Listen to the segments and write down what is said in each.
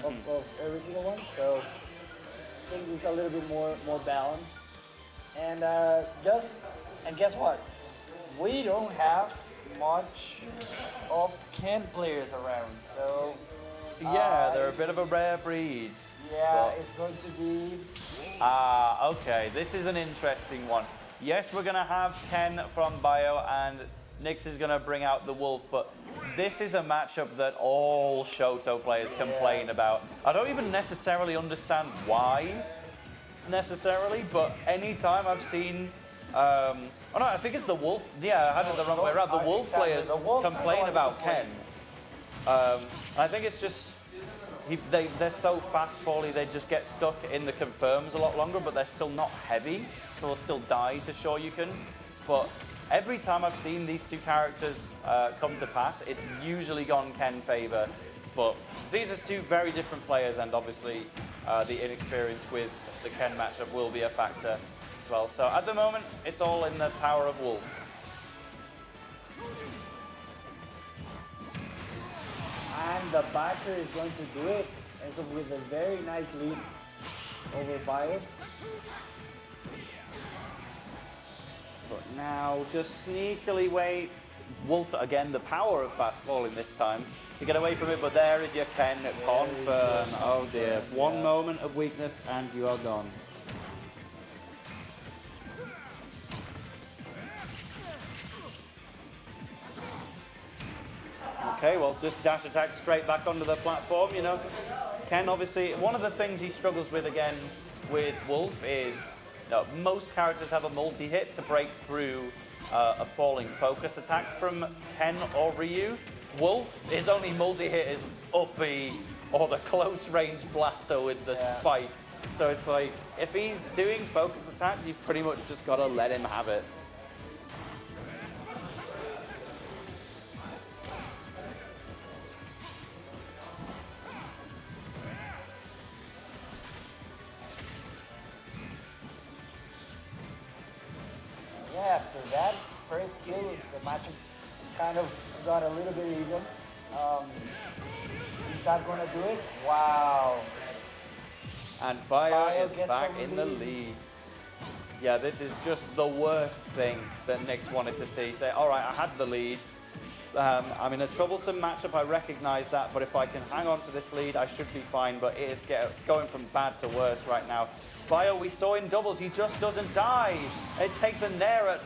of every single one. So I think it's a little bit more balanced. And guess what? We don't have much of Ken players around. So Yeah, they're a bit of a rare breed. yeah, but- it's going to be Okay, this is an interesting one. Yes, we're gonna have Ken from Bhio and Nyx is gonna bring out the Wolf, but this is a matchup that all Shoto players complain about. I don't even necessarily understand why, necessarily, but anytime I've seen, oh no, I think it's the Wolf. Yeah, I had it the wrong way around. The Wolf exactly. players The Wolves are the complain ones about complaining. Ken. I think it's just they're so fast falling, they just get stuck in the confirms a lot longer, but they're still not heavy, so they'll still die to Shoryuken. But every time I've seen these two characters come to pass, it's usually gone Ken favor. But these are two very different players, and obviously the inexperience with the Ken matchup will be a factor as well. So at the moment, it's all in the power of Wolf. and the backer is going to do it. And so with a very nice lead over Bhio. But now just sneakily wait. Wolf again, the power of fast falling this time to get away from it. But there is your Ken confirm. Oh dear, one moment of weakness and you are gone. Okay, well, just dash attack straight back onto the platform, you know. Ken, obviously, one of the things he struggles with again with Wolf is, you know, most characters have a multi-hit to break through a falling focus attack from Ken or Ryu. Wolf, his only multi-hit is up B or the close range blaster with the spike. So it's like, if he's doing focus attack, you've pretty much just got to let him have it. Yeah, after that first kill, the matchup kind of got a little bit even. Is that gonna do it? Wow. And Bhio Bhio is gets back some in the lead. lead. Yeah, this is just the worst thing that Nyx wanted to see. Say, all right, I had the lead. I'm in a troublesome matchup, I recognize that, but if I can hang on to this lead, I should be fine, but it is going from bad to worse right now. Bhio, we saw in doubles, he just doesn't die. It takes a Nair at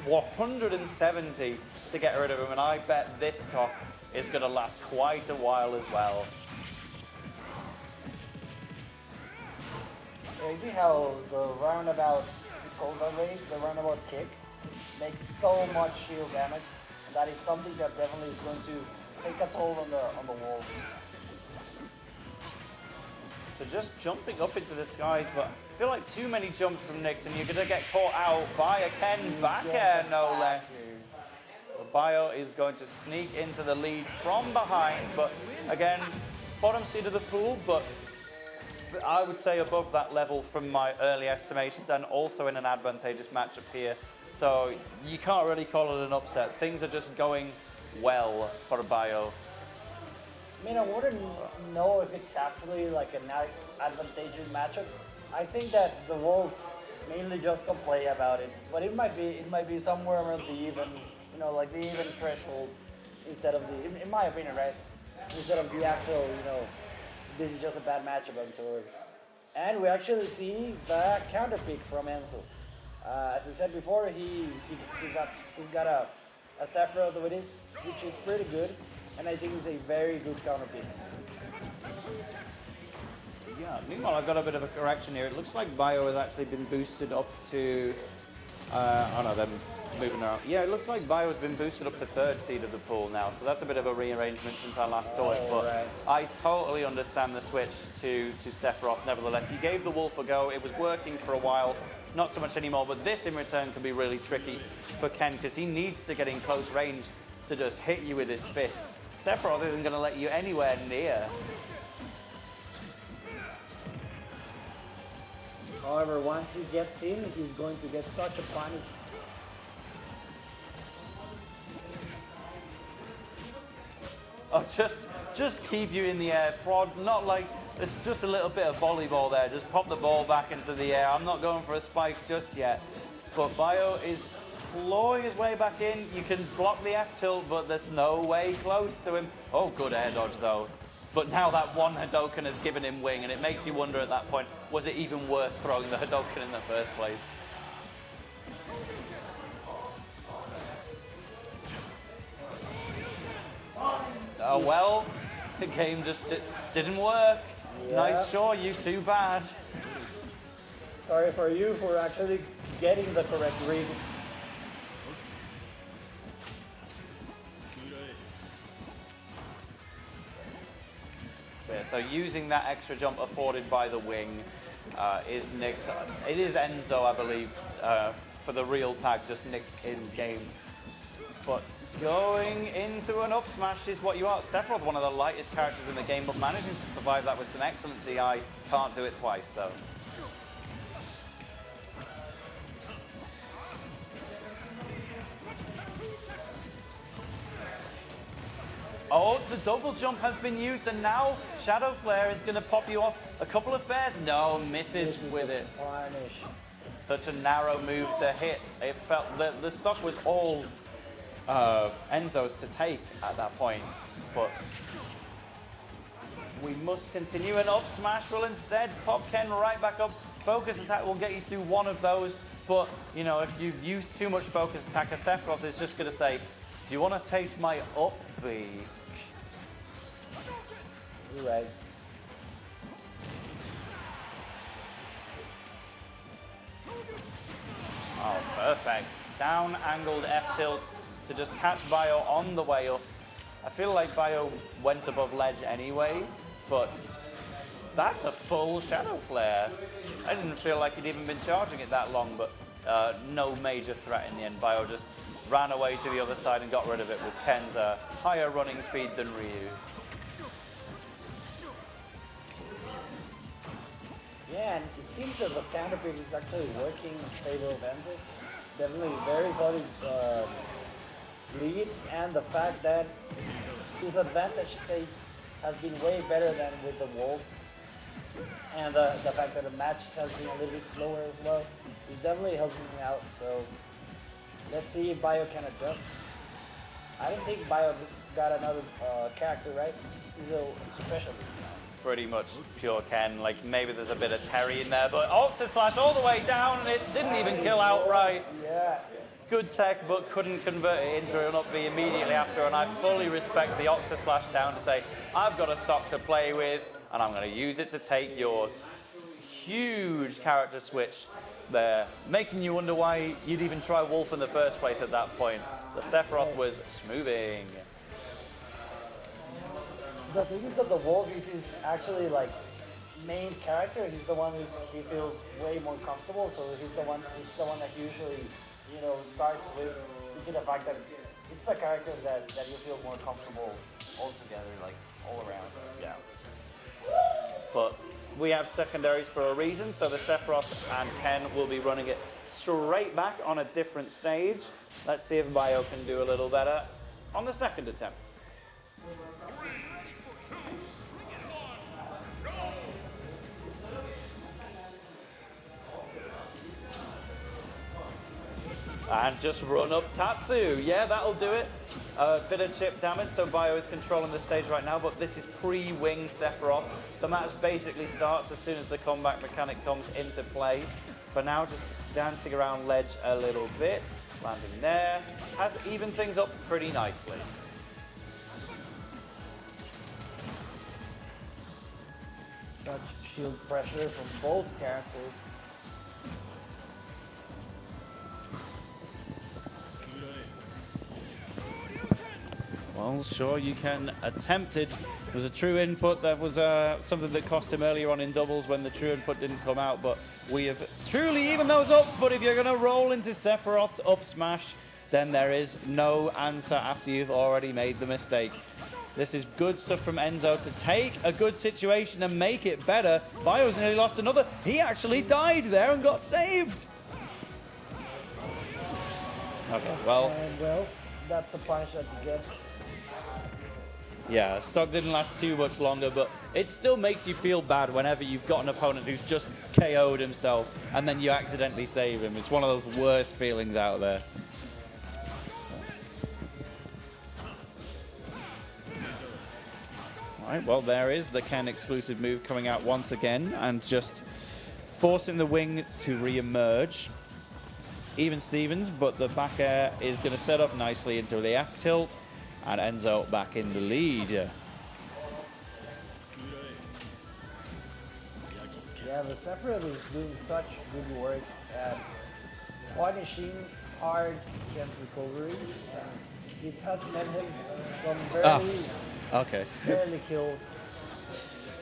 170 to get rid of him, and I bet this stock is going to last quite a while as well. Yeah, you see how the roundabout, is it called that way? The roundabout kick makes so much shield damage. And that is something that definitely is going to take a toll on the wall. So just jumping up into the skies, but I feel like too many jumps from Nyx, and you're going to get caught out by a Ken back air, no less. So Bhio is going to sneak into the lead from behind, but again, bottom seed of the pool, but I would say above that level from my early estimations, and also in an advantageous matchup here. So you can't really call it an upset. Things are just going well for Bhio. I mean, I wouldn't know if it's actually like an advantageous matchup. I think that the Wolves mainly just complain about it, but it might be somewhere around the even, you know, like the even threshold instead of the, in my opinion, right? Instead of the actual, you know, this is just a bad matchup and so on. And we actually see the counter pick from Enzo. As I said before, he's got a Sephiroth with his, which is pretty good, and I think it's a very good counter pick. Yeah, meanwhile, I've got a bit of a correction here. It looks like Bhio has actually been boosted up to, oh no, they're moving around. Yeah, it looks like Bhio has been boosted up to third seed of the pool now, so that's a bit of a rearrangement since I last saw it, but right. I totally understand the switch to Sephiroth nevertheless. You gave the Wolf a go, it was working for a while, not so much anymore, but this in return can be really tricky for Ken because he needs to get in close range to just hit you with his fists. Sephiroth isn't going to let you anywhere near. However, once he gets in, he's going to get such a punish. Oh, just keep you in the air. Prod, not like, it's just a little bit of volleyball there. Just pop the ball back into the air. I'm not going for a spike just yet. But Bhio is clawing his way back in. You can block the F tilt, but there's no way close to him. Oh, good air dodge though. But now that one Hadoken has given him wing, and it makes you wonder at that point, was it even worth throwing the Hadoken in the first place? Oh well, the game just didn't work. Yeah. Nice show, you too bad. Sorry for you for actually getting the correct read. Yeah, so using that extra jump afforded by the wing is Nick's. It is Enzo, I believe, for the real tag, just Nick's in game. But going into an up smash is what you are. Sephiroth, one of the lightest characters in the game, but managing to survive that with some excellent DI. Can't do it twice, though. Oh, the double jump has been used, and now Shadow Flare is going to pop you off a couple of fairs. No, misses with it. Punish. Such a narrow move to hit. It felt the stock was all Enzo's to take at that point, but we must continue. An up smash will instead pop Ken right back up. Focus attack will get you through one of those, but you know, if you use too much focus attack, a Sephiroth is just going to say, do you want to taste my up B? You're right. Oh, perfect. Down angled F tilt to just catch Bhio on the way up. I feel like Bhio went above ledge anyway, but that's a full Shadow Flare. I didn't feel like he'd even been charging it that long, but no major threat in the end. Bhio just ran away to the other side and got rid of it with Ken's higher running speed than Ryu. Yeah, and it seems that the counter pick is actually working in favor of Enzo. Definitely very solid lead, and the fact that his advantage state has been way better than with the Wolf, and the fact that the match has been a little bit slower as well is definitely helping me out. So let's see if Bhio can adjust. I don't think Bhio just got another character, right? He's a specialist now. Pretty much pure Ken. Like maybe there's a bit of Terry in there, but Octa Slash all the way down, and it didn't even kill outright. Yeah. Good tech, but couldn't convert it into an up B immediately after, and I fully respect the Octa Slash down to say, I've got a stock to play with, and I'm going to use it to take yours. Huge character switch there, making you wonder why you'd even try Wolf in the first place at that point. The Sephiroth was smoothing. The thing is that the Wolf is his actually like main character. He's the one he feels way more comfortable, so it's the one that he usually, you know, starts with, due to the fact that it's a character that you feel more comfortable altogether, like all around. Yeah. But we have secondaries for a reason, so the Sephiroth and Ken will be running it straight back on a different stage. Let's see if Bhio can do a little better on the second attempt. And just run up Tatsu. Yeah, that'll do it. A bit of chip damage, so Bhio is controlling the stage right now, but this is pre-wing Sephiroth. The match basically starts as soon as the comeback mechanic comes into play. For now, just dancing around ledge a little bit. Landing there. Has evened things up pretty nicely. Such shield pressure from both characters. Well, sure, you can attempt it. It was a true input. That was something that cost him earlier on in doubles when the true input didn't come out, but we have truly evened those up. But if you're going to roll into Sephiroth's up smash, then there is no answer after you've already made the mistake. This is good stuff from Enzo to take a good situation and make it better. Bhio's nearly lost another. He actually died there and got saved. Okay, well. And well, that's a punch that you get. Yeah, stock didn't last too much longer, but it still makes you feel bad whenever you've got an opponent who's just KO'd himself and then you accidentally save him. It's one of those worst feelings out there. All right, well, there is the Ken exclusive move coming out once again and just forcing the wing to re-emerge. Even Stevens, but the back air is going to set up nicely into the F tilt, and Enzo back in the lead. Yeah, the Sephiroth is doing such good work at punishing hard against recovery. It has led him some barely kills.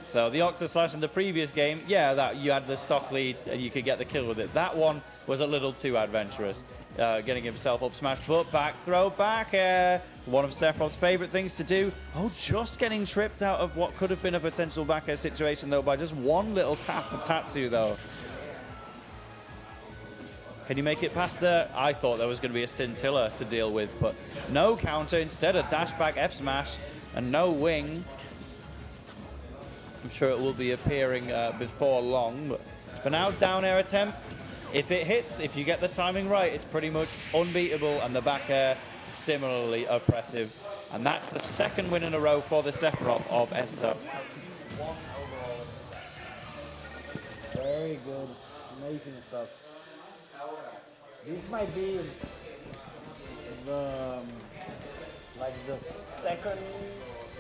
So the Octa Slash in the previous game, yeah, that you had the stock lead and you could get the kill with it. That one was a little too adventurous, getting himself up smash, but back throw, back air. One of Sephiroth's favorite things to do. Oh, just getting tripped out of what could have been a potential back air situation though by just one little tap of Tatsu though. Can you make it past the... I thought there was going to be a scintilla to deal with, but no counter. Instead a dash back F smash and no wing. I'm sure it will be appearing before long, but for now, down air attempt. If it hits, if you get the timing right, it's pretty much unbeatable, and the back air similarly oppressive. And that's the second win in a row for the Sephiroth of Enzo. Very good, amazing stuff. This might be the the second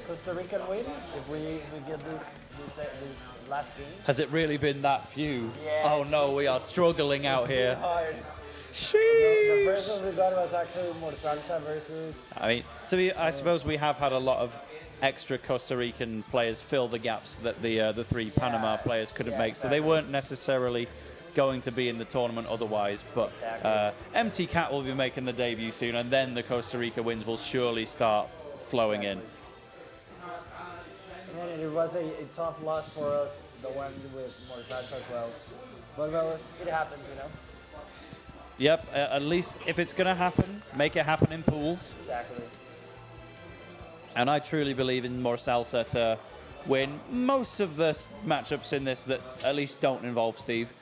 Costa Rican win if we get this last game. Has it really been that few? Yeah, oh no, we are struggling out here. Hard. Sheesh. The first one we got was actually more salsa versus. I mean, I suppose we have had a lot of extra Costa Rican players fill the gaps that the three Panama players couldn't make, exactly. so they weren't necessarily going to be in the tournament otherwise, but Exactly. MT Cat will be making the debut soon, and then the Costa Rica wins will surely start flowing in. And it was a tough loss for us, the one with Morsats as well. But well, it happens, you know. Yep, at least if it's going to happen, make it happen in pools. Exactly. And I truly believe in more salsa to win most of the matchups in this that at least don't involve Steve.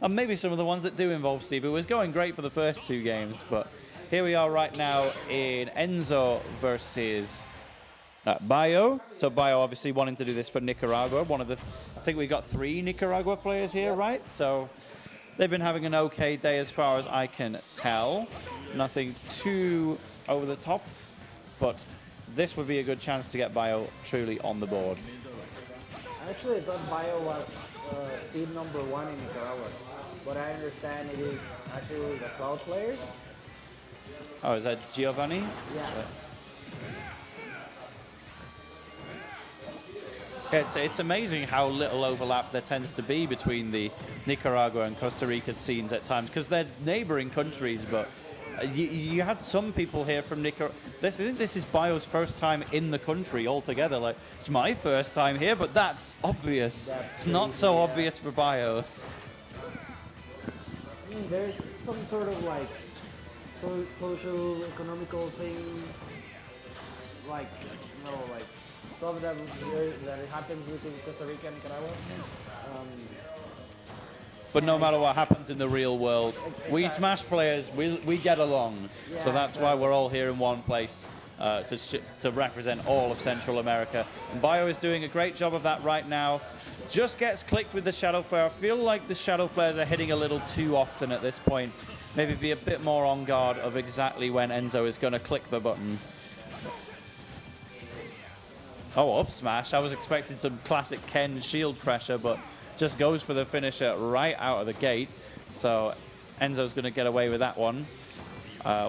And maybe some of the ones that do involve Steve. It was going great for the first two games, but here we are right now in Enzo versus Bhio. So Bhio obviously wanting to do this for Nicaragua. I think we got 3 Nicaragua players here, right? So they've been having an okay day as far as I can tell. Nothing too over the top, but this would be a good chance to get Bhio truly on the board. Actually, I thought Bhio was seed number 1 in Nicaragua, but I understand it is actually the Cloud players. Oh, is that Giovanni? Yeah. It's amazing how little overlap there tends to be between the Nicaragua and Costa Rica scenes at times, because they're neighboring countries, but you had some people here from Nicaragua. I think this is Bhio's first time in the country altogether. Like, it's my first time here, but that's obvious. It's not so obvious for Bhio. I mean, there's some sort of like social, economical thing, like, you know, like stuff that happens within Costa Rica and Nicaragua. But no matter what happens in the real world, we Smash players, we get along. Yeah, so that's why we're all here in one place to represent all of Central America. And Bhio is doing a great job of that right now. Just gets clicked with the Shadow Flare. I feel like the Shadow Flares are hitting a little too often at this point. Maybe be a bit more on guard of exactly when Enzo is going to click the button. Oh, up smash. I was expecting some classic Ken shield pressure, but just goes for the finisher right out of the gate. So Enzo's going to get away with that one.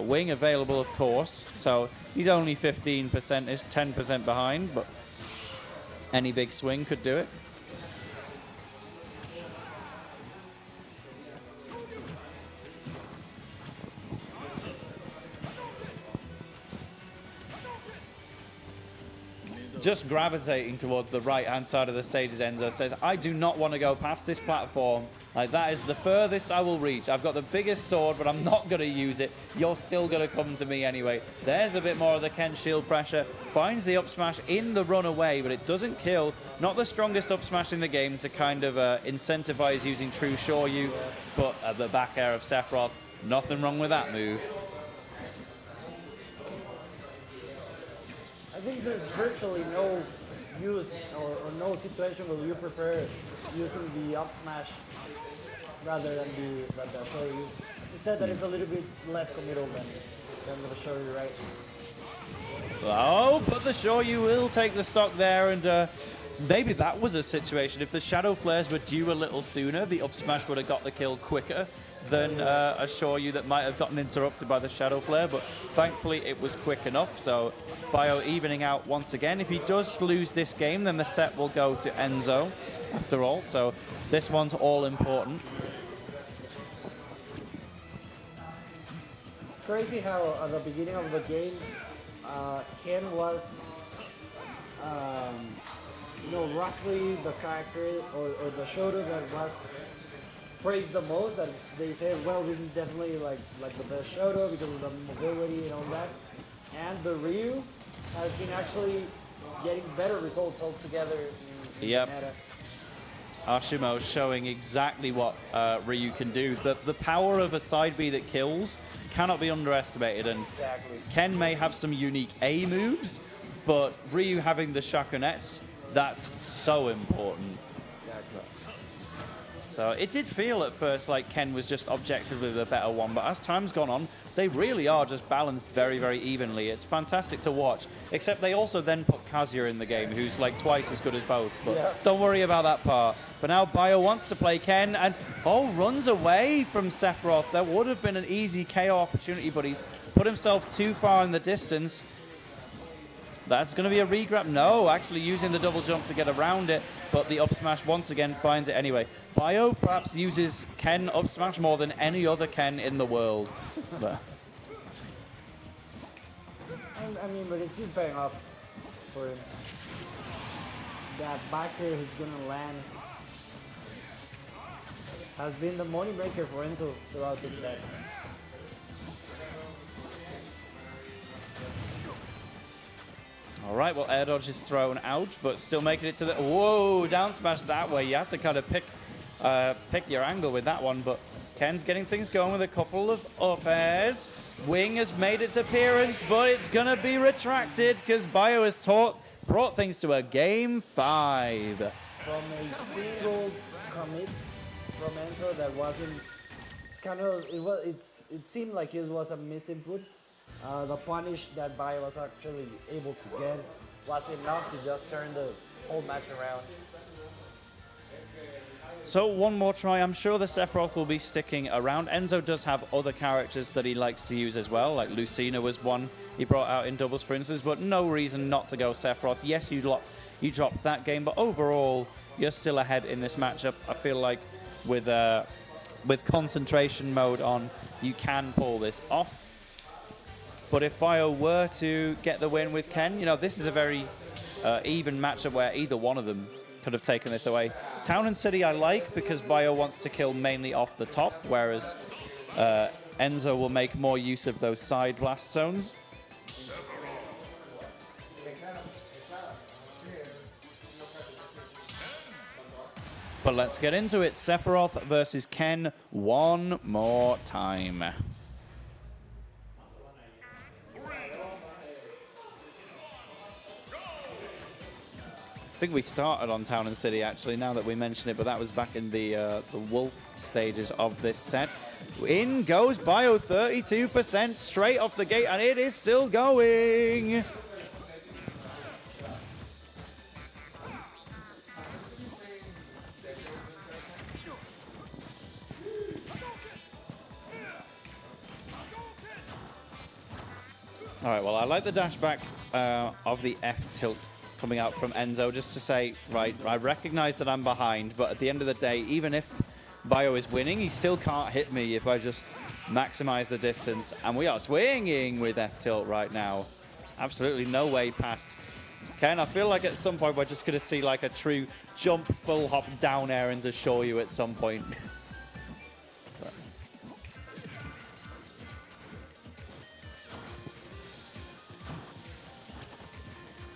Wing available, of course. So he's only 15%, is 10% behind, but any big swing could do it. just gravitating towards the right-hand side of the stage as Enzo says, I do not want to go past this platform. Like, that is the furthest I will reach. I've got the biggest sword, but I'm not going to use it. You're still going to come to me anyway. There's a bit more of the Ken shield pressure. Finds the up smash in the runaway, but it doesn't kill. Not the strongest up smash in the game to kind of incentivize using true Shoryu, but the back air of Sephiroth, nothing wrong with that move. I think there's virtually no use or no situation where you prefer using the up smash rather than the Shoryu. Instead, that is a little bit less committal than the Shoryu, right? Oh, but the Shoryu will take the stock there, and maybe that was a situation. If the Shadow Flares were due a little sooner, the up smash would have got the kill quicker than a Shoryu that might have gotten interrupted by the Shadow Flare, but thankfully it was quick enough. So Bhio evening out once again. If he does lose this game, then the set will go to Enzo after all, so this one's all important. It's crazy how at the beginning of the game, Ken was, you know, roughly the character or the shoulder that was praised the most, that they said, well, this is definitely like the best Shoto because of the mobility and all that. And the Ryu has been actually getting better results altogether in meta. Ashimo showing exactly what Ryu can do. The power of a side B that kills cannot be underestimated, and Ken may have some unique A moves, but Ryu having the Shakunettes, that's so important. So it did feel at first like Ken was just objectively the better one, but as time's gone on, they really are just balanced very, very evenly. It's fantastic to watch, except they also then put Kazuya in the game, who's like twice as good as both, but don't worry about that part. For now, Bhio wants to play Ken, and runs away from Sephiroth. There would have been an easy KO opportunity, but he put himself too far in the distance. That's going to be a regrab. No, actually using the double jump to get around it, but the up smash once again finds it anyway. Bhio perhaps uses Ken up smash more than any other Ken in the world. I mean, but it's been paying off for him. That backer who's going to land has been the money maker for Enzo throughout this set. All right, well, air dodge is thrown out, but still making it to the... Whoa, down smash that way. You have to kind of pick your angle with that one, but Ken's getting things going with a couple of up airs. Wing has made its appearance, but it's going to be retracted because Bhio has brought things to a game 5. From a single commit from Enzo that wasn't kind of... It seemed like it was a misinput. The punish that Bhio was actually able to get was enough to just turn the whole match around. So one more try. I'm sure the Sephiroth will be sticking around. Enzo does have other characters that he likes to use as well, like Lucina was one he brought out in doubles, for instance, but no reason not to go Sephiroth. Yes, you dropped that game, but overall, you're still ahead in this matchup. I feel like with concentration mode on, you can pull this off. But if Bhio were to get the win with Ken, you know, this is a very even matchup where either one of them could have taken this away. Town and City I like because Bhio wants to kill mainly off the top, whereas Enzo will make more use of those side blast zones. But let's get into it. Sephiroth versus Ken one more time. I think we started on Town and City, actually, now that we mention it, but that was back in the Wolf stages of this set. In goes Bhio, 32% straight off the gate, and it is still going. All right, well, I like the dash back of the F tilt coming out from Enzo, just to say, right, I recognize that I'm behind, but at the end of the day, even if Bhio is winning, he still can't hit me if I just maximize the distance. And we are swinging with F tilt right now. Absolutely no way past Ken, I feel like at some point we're just going to see like a true jump, full hop, down air into Shoryu at some point.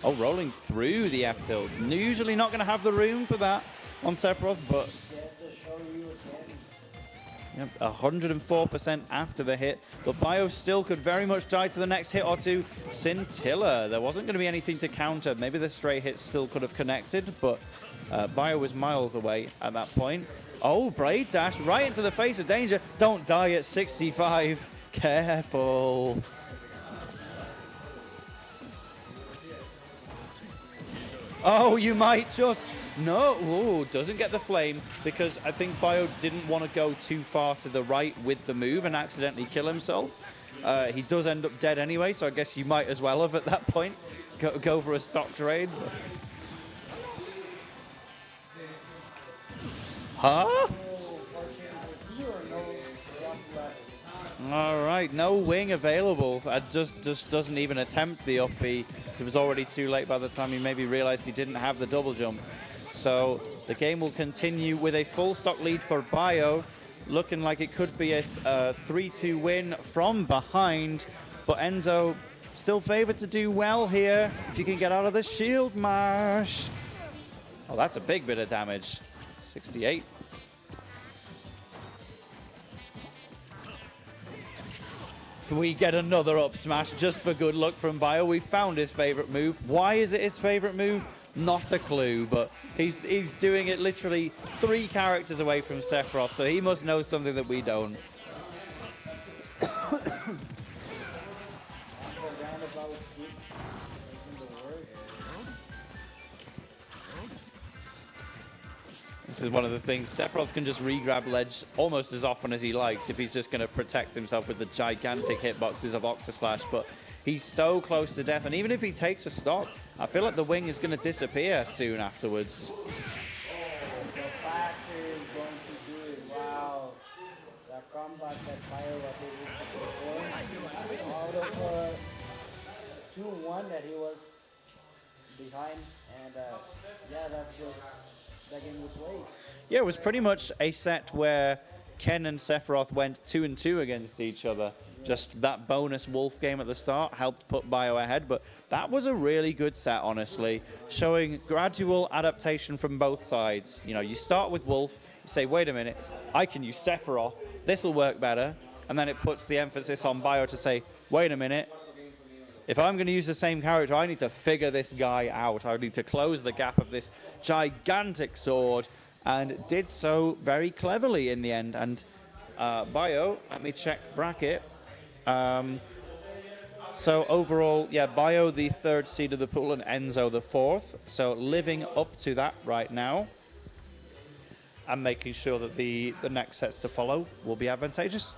Oh, rolling through the F tilt. Usually not going to have the room for that on Sephiroth, but yep, 104% after the hit. But Bhio still could very much die to the next hit or two. Scintilla, there wasn't going to be anything to counter. Maybe the stray hit still could have connected, but Bhio was miles away at that point. Oh, Braid Dash right into the face of danger. Don't die at 65. Careful. Oh, you might just... No, ooh, doesn't get the flame because I think Bhio didn't want to go too far to the right with the move and accidentally kill himself. He does end up dead anyway, so I guess you might as well have at that point go for a stock trade. Huh? All right, no wing available. Just doesn't even attempt the up B. It was already too late by the time he maybe realized he didn't have the double jump. So the game will continue with a full stock lead for Bhio, looking like it could be a 3-2 win from behind. But Enzo still favored to do well here if you can get out of the shield mash. Oh, that's a big bit of damage. 68. Can we get another up smash just for good luck from Bhio? We found his favorite move. Why is it his favorite move? Not a clue, but he's doing it literally 3 characters away from Sephiroth, so he must know something that we don't. This is one of the things. Sephiroth can just re-grab ledge almost as often as he likes if he's just going to protect himself with the gigantic hitboxes of Octaslash, but he's so close to death, and even if he takes a stock, I feel like the wing is going to disappear soon afterwards. Oh, the factor is going to do it. Wow. The combat that Bhio was able to perform out of 2-1 that he was behind, and yeah, that's just that game we played. Yeah, it was pretty much a set where Ken and Sephiroth went 2-2 against each other. Just that bonus Wolf game at the start helped put Bhio ahead, but that was a really good set, honestly, showing gradual adaptation from both sides. You know, you start with Wolf, you say, wait a minute, I can use Sephiroth, this will work better, and then it puts the emphasis on Bhio to say, wait a minute, if I'm going to use the same character, I need to figure this guy out. I need to close the gap of this gigantic sword, and did so very cleverly in the end. And Bhio, let me check bracket. So overall, yeah, Bhio the 3rd seed of the pool and Enzo the 4th. So living up to that right now and making sure that the next sets to follow will be advantageous.